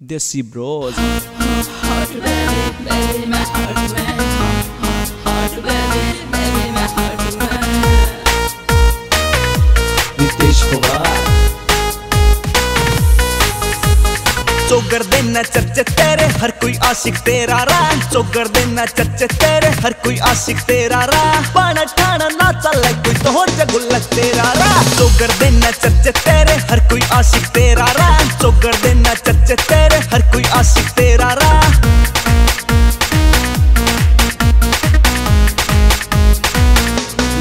देसी ब्रोज नितेश चौगर देना चर्चे तेरे हर कोई आशिक तेरा रा। चौगर देना चर्चे तेरे हर कोई आशिक तेरा रा। पाना ठाना ना चले कोई तो हो जगुल्लक तेरा रा। चौगर देना चर्चे तेरे हर कोई आशिक तेरा रा। चौगर देना चर्चे तेरे हर कोई आशिक तेरा रा।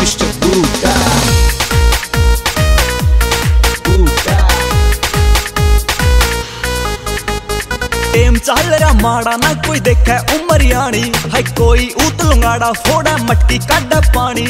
मिस्टर बूटा टेम चल रहा माड़ा ना कोई देखे उमर यानी है कोई ऊत लुंगाड़ा फोड़ा मटकी काढ़ा पानी।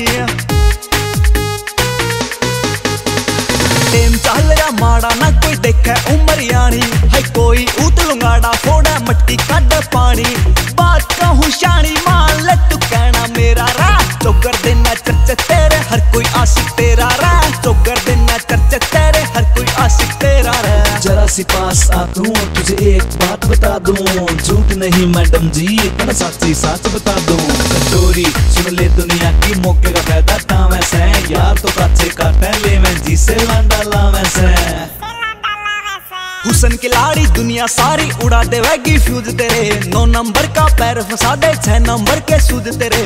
टेम चल रहा माड़ा ना कोई देखे उमर यानी है कोई ऊत लुंगाड़ा फोड़ा मटकी काढ़ा पानी। बात कहूँ शानी मान ले तू कहना मेरा रा। चौगर देना चर्चे तेरे हर कोई आशिक तेरा रा। चौगर देना चर्चे तेरे हर कोई आशिक तेरा रा। जरा सी पास आ दूं तुझे एक बात बता दूं। झूठ नहीं मैडम जी इतना सच्ची सच बता दूं। कटोरी सुन ले दुनिया की मौके का फायदा तावे से। यार तो काचे काटे ले मैं जी से लांडा लावे से। हुसन की लाड़ी दुनिया सारी उड़ा देवेगी फ्यूज तेरे। 9 नंबर का पैर फंसा दे 6 नंबर के सूद तेरे।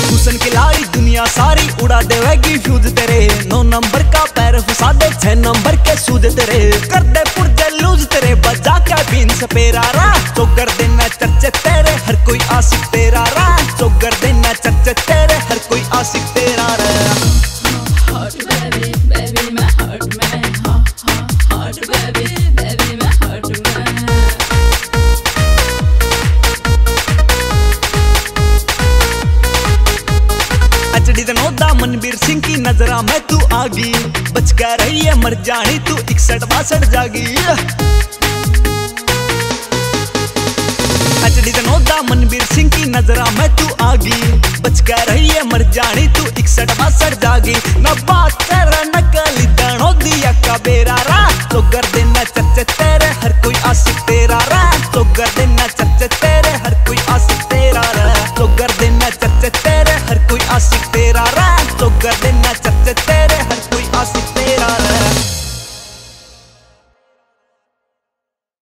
हुसन की लाड़ी दुनिया सारी उड़ा देवेगी फ्यूज तेरे। 9 नंबर का पैर फंसा दे 6 नंबर के सूद तेरे। कर दे पुर्जे लूज तेरे बजा के बीन सपेरा रा। चौगर देना चर्चे तेरे हर कोई आशिक तेरा रा। चौगर देना चर्चे तेरे हर कोई आशिक तेरा रा। मनबीर सिंह की नजरा में तू आगी। बच कर रही है मर जानी तू 61-62 जागी। मनबीर सिंह की नजरा में तू आगी। बच कर रही है मर जानी तू 61-62 जागी। ना बात कर